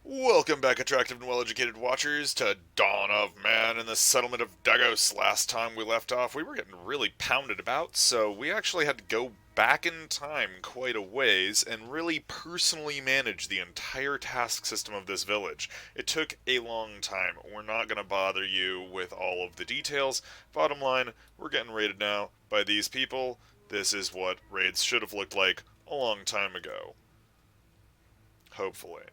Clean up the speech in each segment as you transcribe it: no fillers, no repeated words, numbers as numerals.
Welcome back, attractive and well-educated watchers, to Dawn of Man and the Settlement of Dagos. Last time we left off, we were getting really pounded about, so we actually had to go back in time quite a ways and really personally manage the entire task system of this village. It took a long time. We're not going to bother you with all of the details. Bottom line, we're getting raided now by these people. This is what raids should have looked like a long time ago. Hopefully.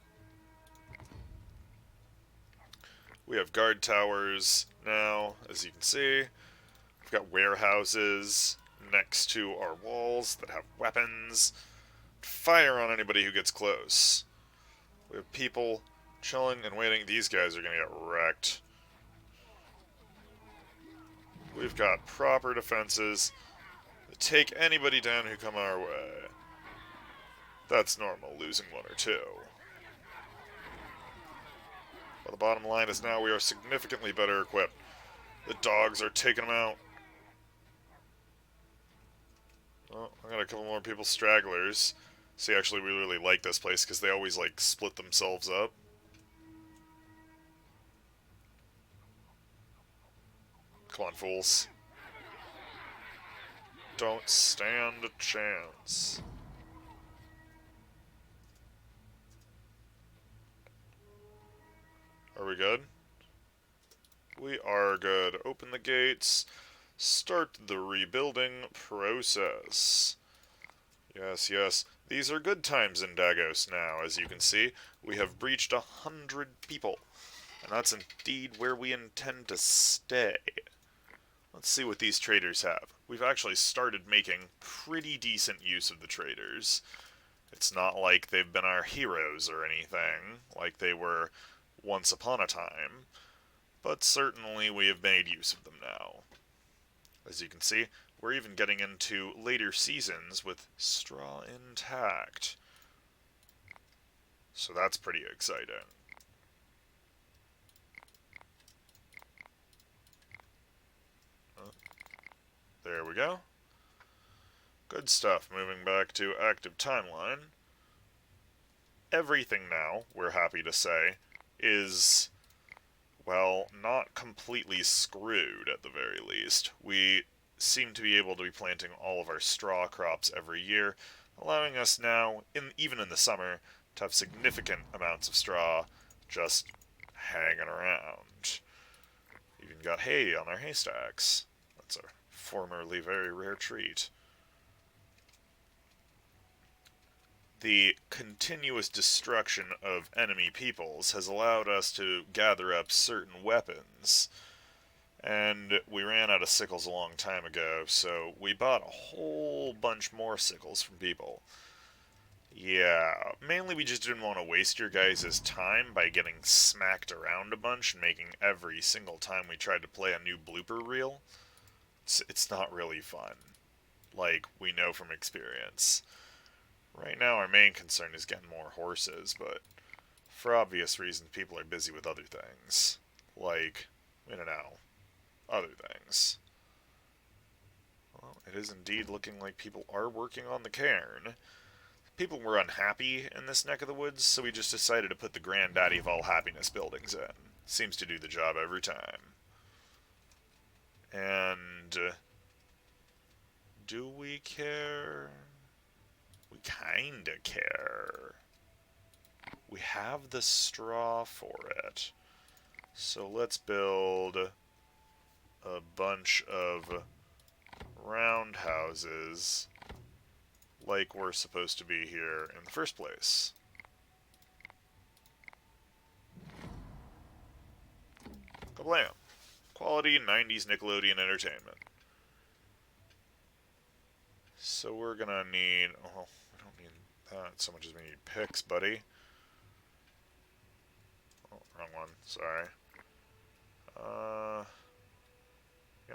We have guard towers now, as you can see. We've got warehouses next to our walls that have weapons. Fire on anybody who gets close. We have people chilling and waiting. These guys are going to get wrecked. We've got proper defenses that take anybody down who come our way. That's normal, losing one or two. But the bottom line is now we are significantly better equipped. The dogs are taking them out. Oh, I got a couple more people, stragglers. See, actually, we really like this place because they always, like, split themselves up. Come on, fools. Don't stand a chance. Are we good? We are good. Open the gates. Start the rebuilding process. Yes, yes. These are good times in Dagos now, as you can see. We have breached 100 people. And that's indeed where we intend to stay. Let's see what these traders have. We've actually started making pretty decent use of the traders. It's not like they've been our heroes or anything, like they were once upon a time, but certainly we have made use of them now. As you can see, we're even getting into later seasons with straw intact. So that's pretty exciting. There we go. Good stuff. Moving back to active timeline. Everything now, we're happy to say, is, well, not completely screwed at the very least. We seem to be able to be planting all of our straw crops every year, allowing us now, even in the summer, to have significant amounts of straw just hanging around. Even got hay on our haystacks. That's a formerly very rare treat. The continuous destruction of enemy peoples has allowed us to gather up certain weapons. And we ran out of sickles a long time ago, so we bought a whole bunch more sickles from people. Yeah, mainly we just didn't want to waste your guys' time by getting smacked around a bunch and making every single time we tried to play a new blooper reel. It's not really fun, like we know from experience. Right now our main concern is getting more horses, but for obvious reasons people are busy with other things. Like, I don't know, other things. Well, it is indeed looking like people are working on the cairn. People were unhappy in this neck of the woods, so we just decided to put the granddaddy of all happiness buildings in. Seems to do the job every time. And do we care? We kinda care. We have the straw for it. So let's build a bunch of roundhouses like we're supposed to be here in the first place. Kablam! Quality 90s Nickelodeon entertainment. So we're gonna need... Oh, we don't need that so much as we need picks, buddy. Oh, wrong one. Sorry.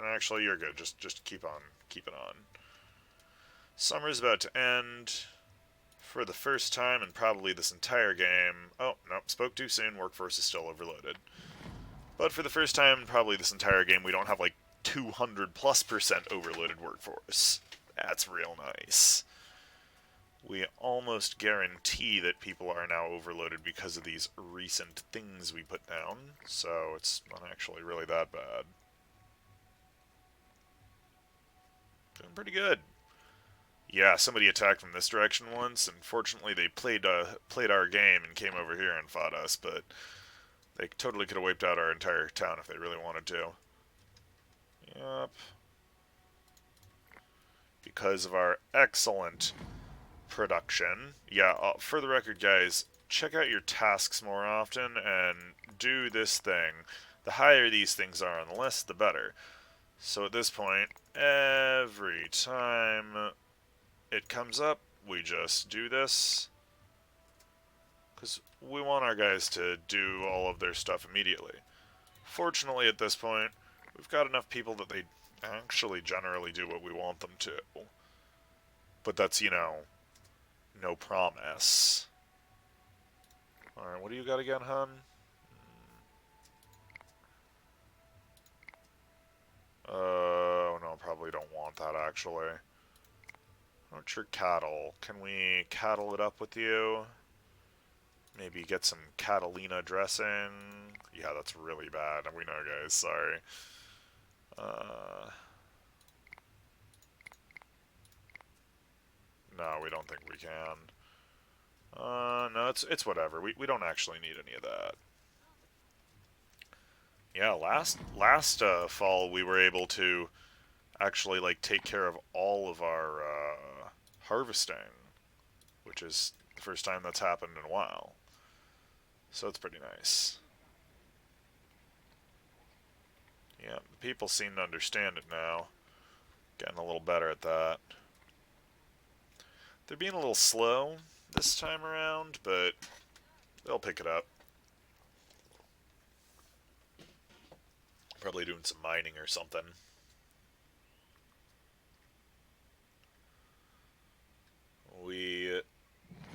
Actually, you're good. Just keep on keeping on. Summer's about to end. For the first time in probably this entire game... Oh, nope, spoke too soon. Workforce is still overloaded. But for the first time in probably this entire game, we don't have like 200+% overloaded workforce. That's real nice. we almost guarantee that people are now overloaded because of these recent things we put down, so it's not actually really that bad. Doing pretty good. Yeah, somebody attacked from this direction once, and fortunately they played our game and came over here and fought us, but they totally could have wiped out our entire town if they really wanted to. Yep. Because of our excellent production. Yeah, for the record, guys, check out your tasks more often and do this thing. The higher these things are on the list, the better. So at this point, every time it comes up, we just do this. Because we want our guys to do all of their stuff immediately. Fortunately, at this point, we've got enough people that they actually generally do what we want them to. But that's, no promise. Alright, what do you got again, hun? Oh, no, probably don't want that, actually. What's your cattle? Can we cattle it up with you? Maybe get some Catalina dressing? Yeah, that's really bad. We know, guys. Sorry. No, we don't think we can. No, it's whatever. We don't actually need any of that. Yeah, last fall we were able to actually like take care of all of our harvesting, which is the first time that's happened in a while. So it's pretty nice. Yeah, the people seem to understand it now. Getting a little better at that. They're being a little slow this time around, but they'll pick it up. Probably doing some mining or something.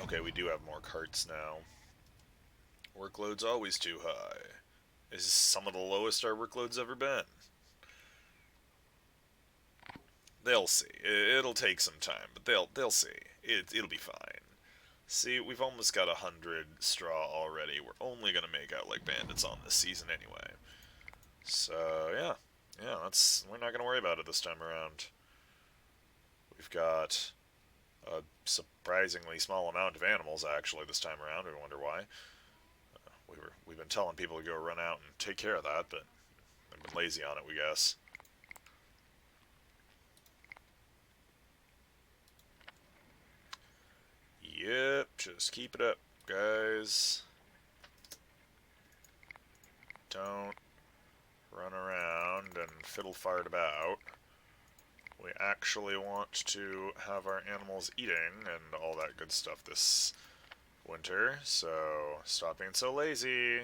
Okay, we do have more carts now. Workload's always too high. This is some of the lowest our workload's ever been. They'll see. It'll take some time, but they'll see. It'll be fine. See, we've almost got 100 straw already. We're only gonna make out like bandits on this season anyway. So yeah, we're not gonna worry about it this time around. We've got a surprisingly small amount of animals actually this time around. We wonder why. We've been telling people to go run out and take care of that, but they've been lazy on it, we guess. Yep, just keep it up, guys. Don't run around and fiddle fart about. We actually want to have our animals eating and all that good stuff this winter, so stop being so lazy.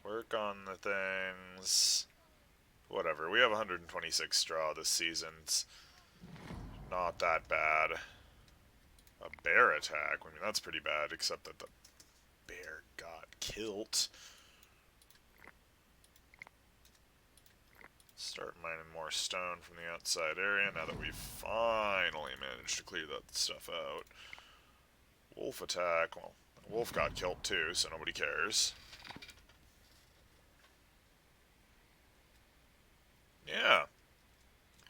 Work on the things. Whatever, we have 126 straw this season. It's not that bad. A bear attack? I mean, that's pretty bad, except that the bear got killed. Start mining more stone from the outside area now that we've finally managed to clear that stuff out. Wolf attack. Well, the wolf got killed too, so nobody cares. Yeah.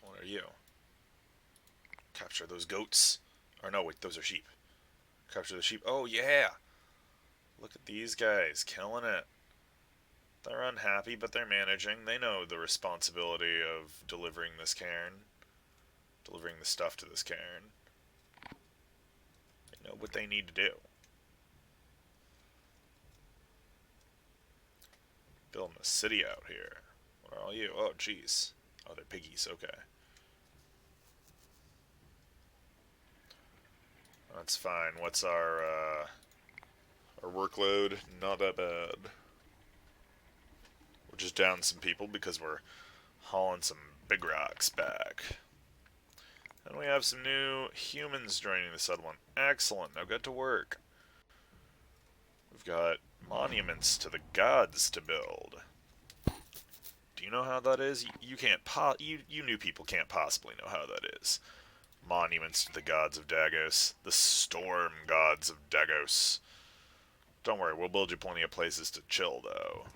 What are you? Capture those goats. Or no, wait, those are sheep. Capture the sheep. Oh, yeah! Look at these guys, killing it. They're unhappy, but they're managing. They know the responsibility of delivering this cairn. Delivering the stuff to this cairn. They know what they need to do. Building a city out here. What are all you? Oh, jeez. Oh, they're piggies. Okay. That's fine. What's our workload? Not that bad. We're just down some people because we're hauling some big rocks back. And we have some new humans joining the settlement. Excellent. Now get to work. We've got monuments to the gods to build. Do you know how that is? You can't you new people can't possibly know how that is. monuments to the gods of Dagos. The storm gods of Dagos. Don't worry, we'll build you plenty of places to chill, though.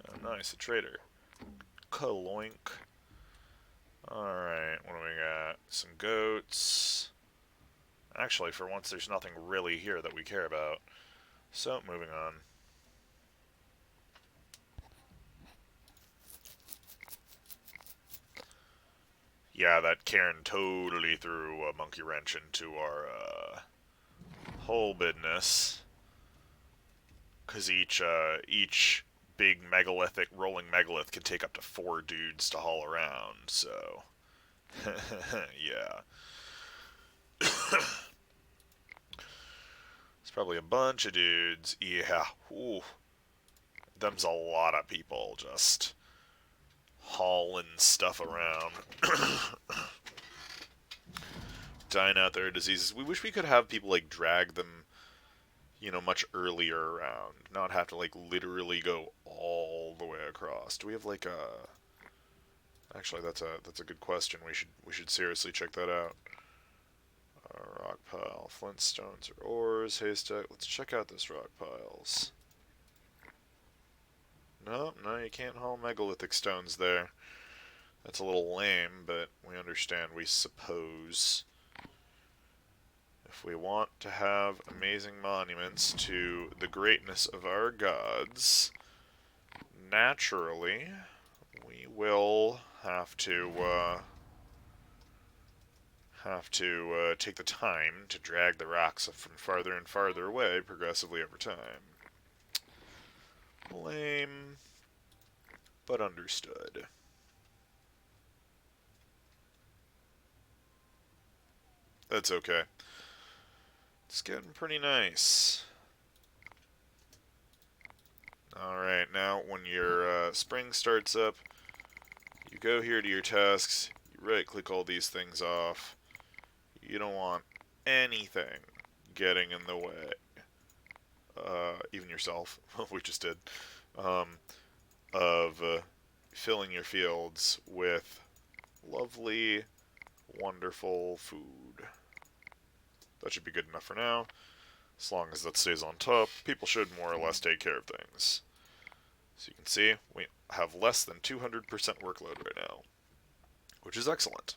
Oh, nice, a trader. Kaloink. Alright, what do we got? Some goats. Actually, for once, there's nothing really here that we care about. So, moving on. Yeah, that Cairn totally threw a monkey wrench into our whole business. Because each big megalithic rolling megalith can take up to 4 dudes to haul around, so... yeah. It's probably a bunch of dudes. Yeah. Ooh. Them's a lot of people just hauling stuff around. Dying out their diseases. We wish we could have people, like, drag them, you know, much earlier around. Not have to, like, literally go all the way across. Do we have, like, a... Actually, that's a good question. We should seriously check that out. Rock pile, flintstones or ores, haystack. Let's check out this rock piles. No, you can't haul megalithic stones there. That's a little lame, but we understand, we suppose. If we want to have amazing monuments to the greatness of our gods, naturally, we will have to take the time to drag the rocks from farther and farther away progressively over time. Lame, but understood. That's okay. It's getting pretty nice. Alright, now when your spring starts up, you go here to your tasks, you right-click all these things off. You don't want anything getting in the way. Even yourself, we just did, of filling your fields with lovely, wonderful food. That should be good enough for now. As long as that stays on top, people should more or less take care of things. So you can see, we have less than 200% workload right now, which is excellent.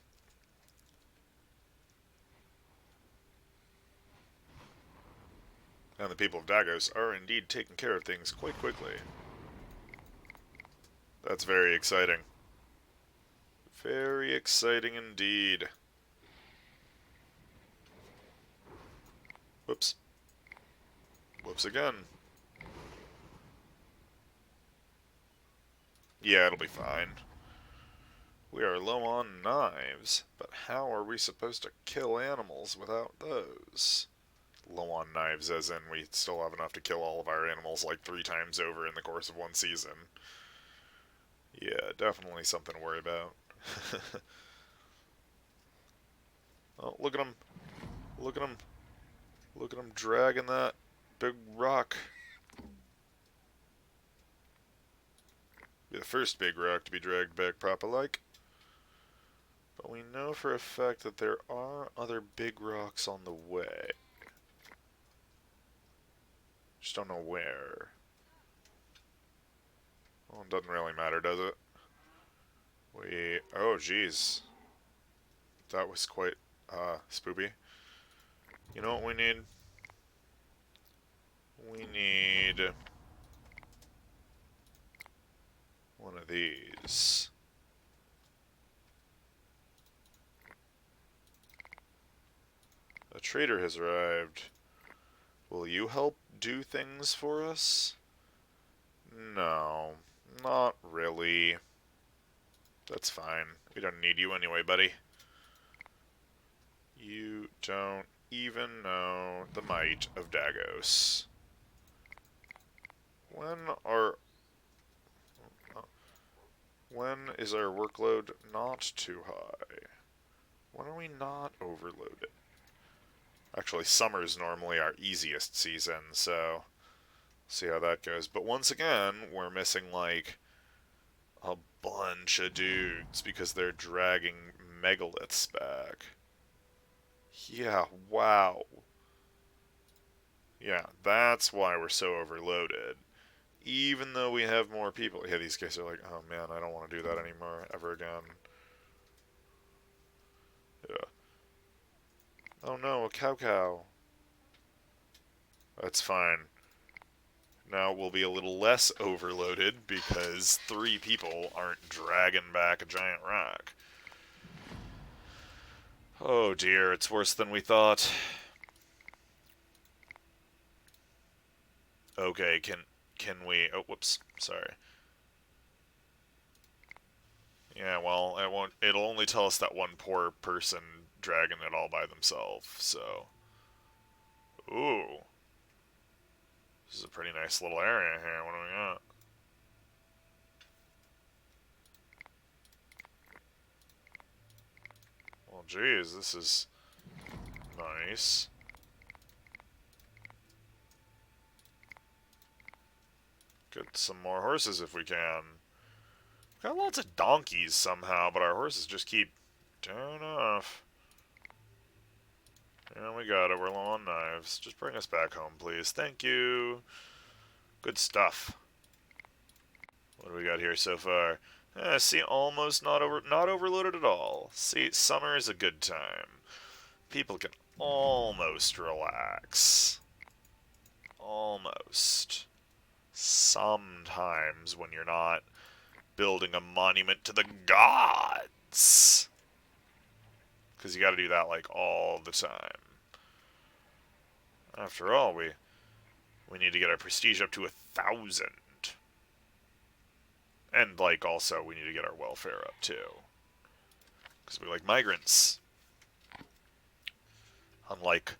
And the people of Dagos are indeed taking care of things quite quickly. That's very exciting. Very exciting indeed. Whoops. Whoops again. Yeah, it'll be fine. We are low on knives, but how are we supposed to kill animals without those? Low on knives as in we still have enough to kill all of our animals like 3 times over in the course of one season. Yeah, definitely something to worry about. Oh, look at him. Look at him. Look at him dragging that big rock. Be the first big rock to be dragged back proper-like. But we know for a fact that there are other big rocks on the way. Just don't know where. Well, it doesn't really matter, does it? Oh, jeez. That was quite, spoopy. You know what we need? We need one of these. A trader has arrived. Will you help do things for us? No, not really. That's fine. We don't need you anyway, buddy. You don't even know the might of Dagos. When is our workload not too high? When are we not overloaded? Actually, summer's normally our easiest season, so see how that goes. But once again, we're missing like a bunch of dudes because they're dragging megaliths back. Yeah, wow. Yeah, that's why we're so overloaded. Even though we have more people. Yeah, these guys are like, oh man, I don't want to do that anymore ever again. Yeah. Oh no, a cow. That's fine. Now we'll be a little less overloaded because 3 people aren't dragging back a giant rock. Oh dear, it's worse than we thought. Okay, can we? Oh, whoops. Sorry. Yeah, well, it won't. It'll only tell us that one poor person dragging it all by themselves. So, ooh, this is a pretty nice little area here. What do we got? Well, geez, this is nice. Get some more horses if we can. Got lots of donkeys somehow, but our horses just keep doing off. Yeah, we got it. We're low on knives. Just bring us back home, please. Thank you. Good stuff. What do we got here so far? See, almost not overloaded at all. See, summer is a good time. People can almost relax. Almost. Sometimes when you're not building a monument to the gods. Because you got to do that like all the time. After all, we need to get our prestige up to 1,000. And like also we need to get our welfare up too. Because we like migrants. Unlike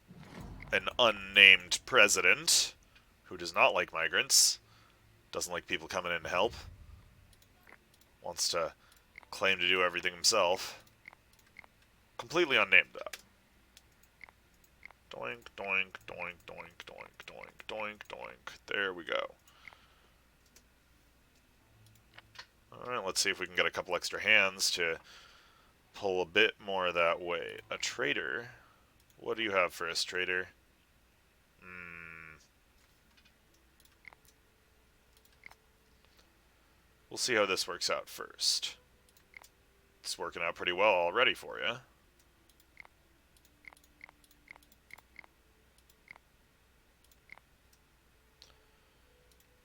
an unnamed president who does not like migrants, doesn't like people coming in to help, wants to claim to do everything himself. Completely unnamed though. Doink, doink, doink, doink, doink, doink, doink, doink. There we go. Alright, let's see if we can get a couple extra hands to pull a bit more that way. A trader. What do you have for us, trader? We'll see how this works out first. It's working out pretty well already for you.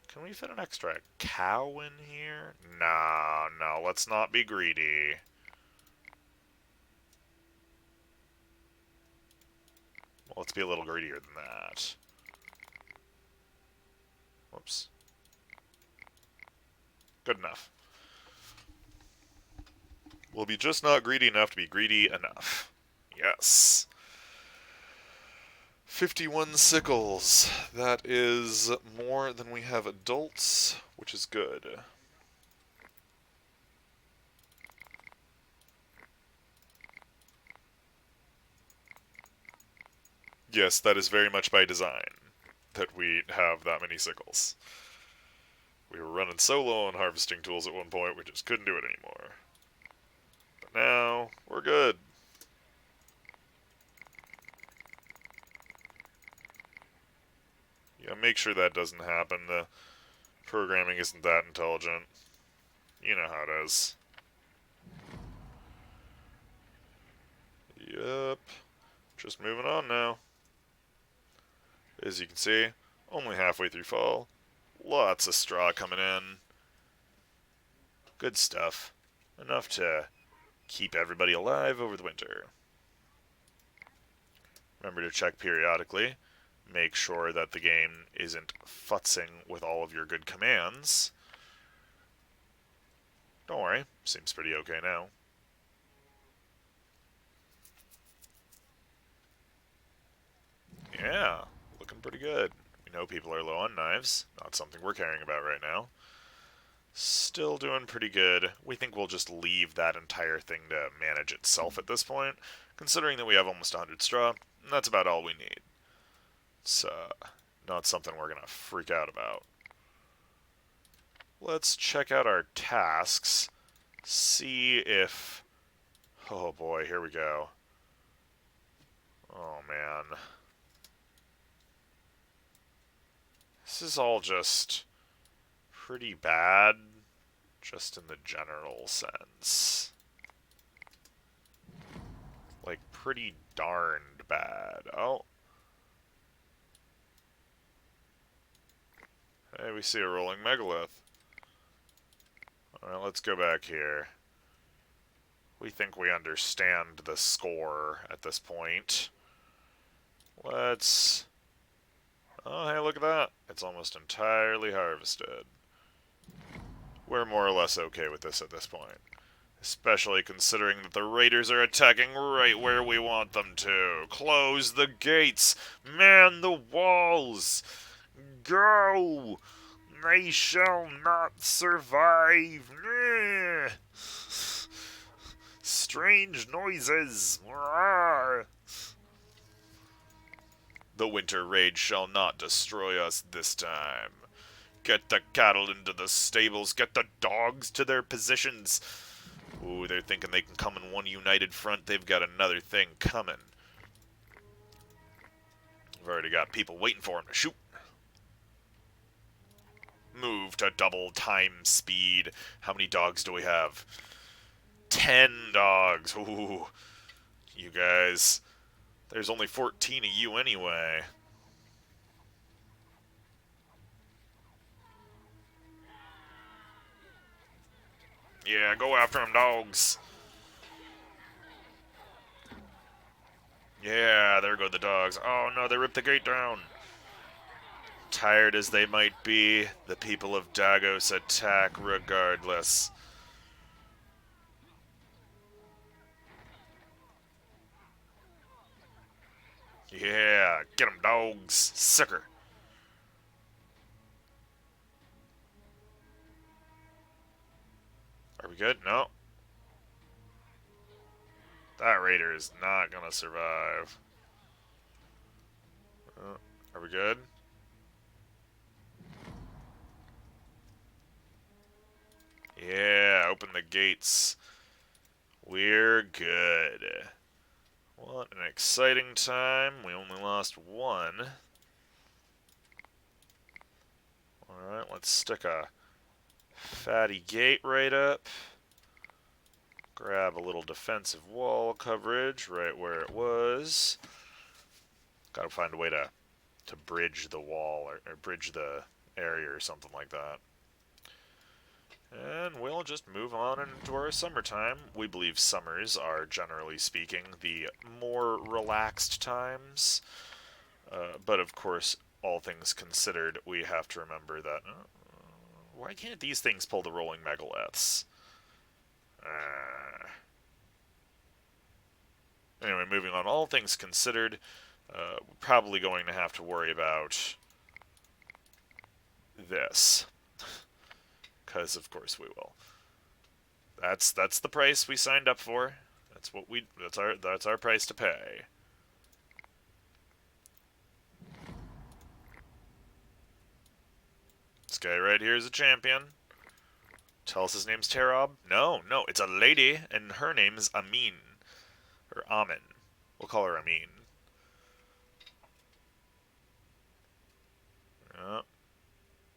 Can we fit an extra cow in here? Nah, no, let's not be greedy. Well, let's be a little greedier than that. Whoops. Good enough. We'll be just not greedy enough to be greedy enough. Yes. 51 sickles. That is more than we have adults, which is good. Yes, that is very much by design that we have that many sickles. We were running so low on harvesting tools at one point, we just couldn't do it anymore. But now, we're good. Yeah, make sure that doesn't happen. The programming isn't that intelligent. You know how it is. Yep. Just moving on now. As you can see, only halfway through fall. Lots of straw coming in. Good stuff. Enough to keep everybody alive over the winter. Remember to check periodically. Make sure that the game isn't futzing with all of your good commands. Don't worry, seems pretty okay now. Yeah, looking pretty good. We know people are low on knives, not something we're caring about right now. Still doing pretty good. We think we'll just leave that entire thing to manage itself at this point, considering that we have almost 100 straw, and that's about all we need. It's not something we're going to freak out about. Let's check out our tasks, see if... Oh boy, here we go. Oh, man. This is all just pretty bad, just in the general sense. Like, pretty darned bad. Oh. Hey, we see a rolling megalith. Alright, let's go back here. We think we understand the score at this point. Let's... Oh, hey, look at that. It's almost entirely harvested. We're more or less okay with this at this point. Especially considering that the raiders are attacking right where we want them to. Close the gates! Man the walls! Go! They shall not survive! Strange noises! The winter rage shall not destroy us this time. Get the cattle into the stables, get the dogs to their positions. Ooh, they're thinking they can come in one united front. They've got another thing coming. We've already got people waiting for them to shoot. Move to double time speed. How many dogs do we have? 10 dogs. Ooh, you guys. There's only 14 of you anyway. Yeah, go after them, dogs. Yeah, there go the dogs. Oh no, they ripped the gate down. Tired as they might be, the people of Dagos attack regardless. Yeah, get 'em, dogs. Sicker. Are we good? No. That raider is not gonna survive. Are we good? Yeah, open the gates. We're good. What an exciting time. We only lost one. Alright, let's stick a fatty gate right up. Grab a little defensive wall coverage right where it was. Gotta find a way to bridge the wall or bridge the area or something like that. And we'll just move on into our summertime. We believe summers are, generally speaking, the more relaxed times. But of course, all things considered, we have to remember that... why can't these things pull the rolling megaliths? Anyway, moving on. All things considered, we're probably going to have to worry about this. Because of course we will. That's the price we signed up for. That's our price to pay. This guy right here is a champion. Tell us his name's Tarob? No, it's a lady, and her name is Amin. Or Amin. We'll call her Amin. Yep.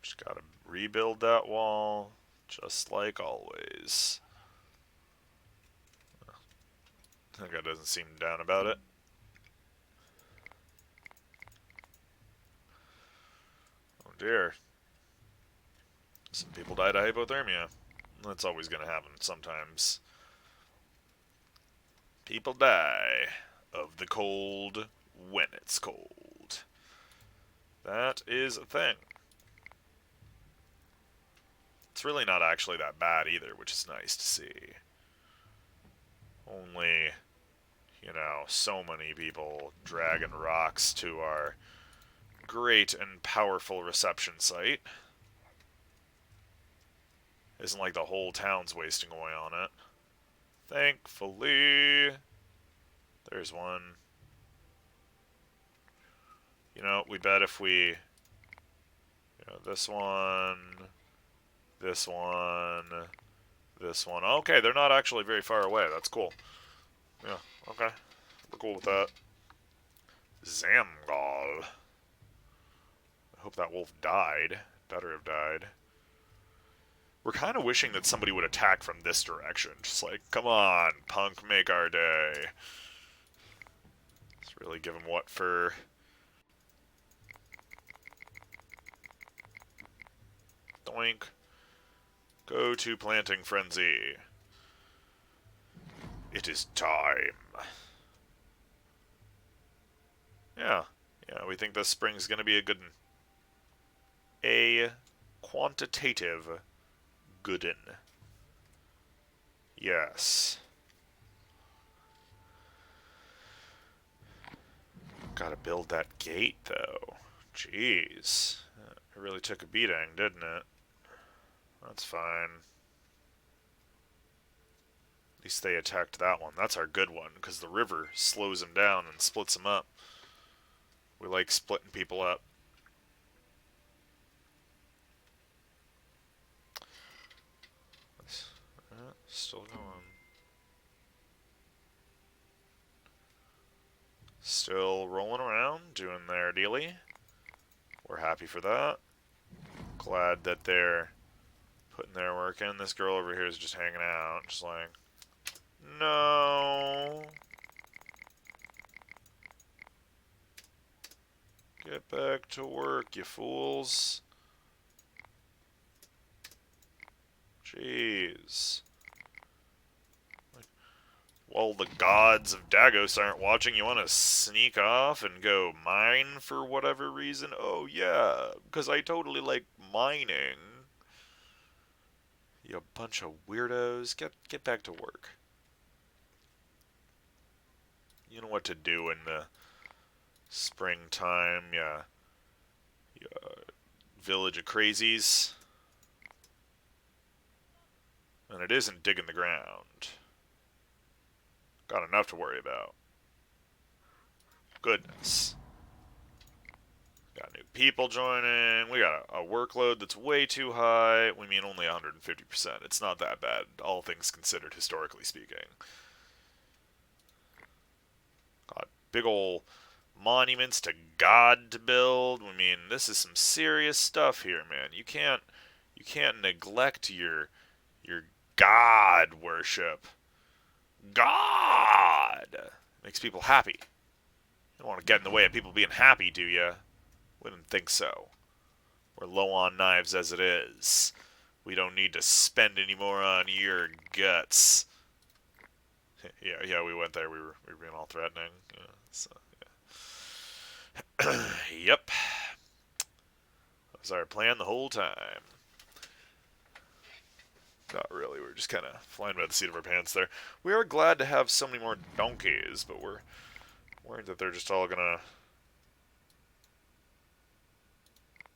Just gotta rebuild that wall, just like always. That guy doesn't seem down about it. Oh dear. Some people died of hypothermia. That's always going to happen sometimes. People die of the cold when it's cold. That is a thing. It's really not actually that bad either, which is nice to see. Only, so many people dragging rocks to our great and powerful reception site. Isn't like the whole town's wasting away on it. Thankfully, there's one. We bet if we, this one, this one, this one. Okay, they're not actually very far away. That's cool. Yeah, okay. We're cool with that. Zamgal. I hope that wolf died. Better have died. We're kind of wishing that somebody would attack from this direction. Just like, come on, punk, make our day. Let's really give him what for... Doink. Go to planting frenzy. It is time. Yeah, we think this spring's gonna be a good one. A quantitative good one. Yes. Gotta build that gate, though. Jeez. It really took a beating, didn't it? That's fine. At least they attacked that one. That's our good one, because the river slows them down and splits them up. We like splitting people up. Still going. Still rolling around, doing their dealy. We're happy for that. Glad that they're putting their work in. This girl over here is just hanging out, just like, no. Get back to work, you fools. Jeez. Well, the gods of Dagos aren't watching. You want to sneak off and go mine for whatever reason? Oh, yeah, because I totally like mining. You bunch of weirdos. Get back to work. You know what to do in the springtime. Yeah. Village of crazies. And it isn't digging the ground. Got enough to worry about. Goodness. Got new people joining. We got a workload that's way too high. We mean only 150%. It's not that bad, all things considered, historically speaking. Got big ol' monuments to God to build. I mean, this is some serious stuff here, man. You can't neglect your God worship. God makes people happy. You don't want to get in the way of people being happy, do you? Wouldn't think so. We're low on knives as it is. We don't need to spend any more on your guts. Yeah, we went there. We were being all threatening. Yeah, so, yeah. Yep. That was our plan the whole time. Not really. We're just kind of flying by the seat of our pants there. We are glad to have so many more donkeys, but we're worried that they're just all gonna...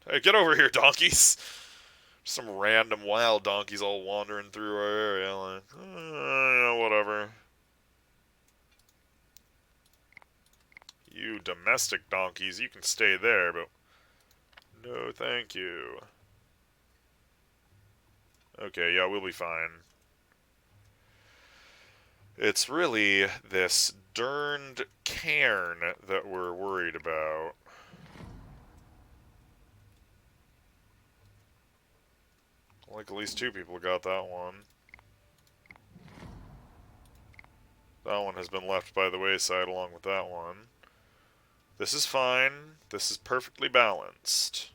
Hey, get over here, donkeys! Some random wild donkeys all wandering through our area, like, whatever. You domestic donkeys, you can stay there, but no thank you. Okay, yeah, we'll be fine. It's really this derned cairn that we're worried about. Like, at least 2 people got that one. That one has been left by the wayside along with that one. This is fine. This is perfectly balanced.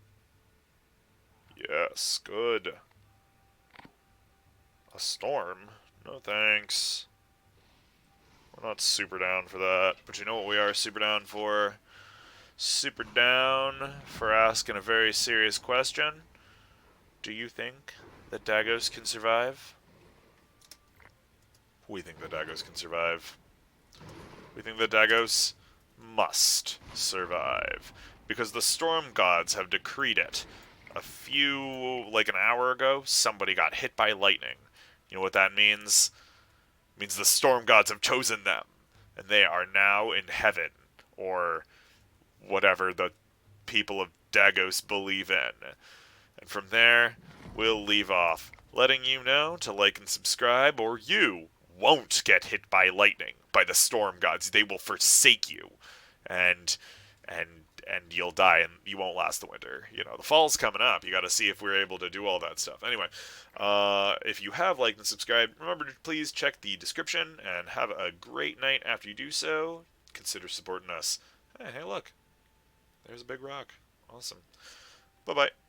Yes, good. A storm? No thanks. We're not super down for that. But you know what we are super down for? Super down for asking a very serious question. Do you think that Dagos can survive? We think that Dagos can survive. We think that Dagos must survive. Because the storm gods have decreed it. Like an hour ago, somebody got hit by lightning. You know what that means? It means the storm gods have chosen them. And they are now in heaven. Or whatever the people of Dagos believe in. And from there, we'll leave off, letting you know to like and subscribe, or you won't get hit by lightning, by the storm gods. They will forsake you. And and you'll die and you won't last the winter. You know, the fall's coming up. You got to see if we're able to do all that stuff. Anyway, if you have liked and subscribed, remember to please check the description and have a great night after you do so. Consider supporting us. Hey, look, there's a big rock. Awesome. Bye bye.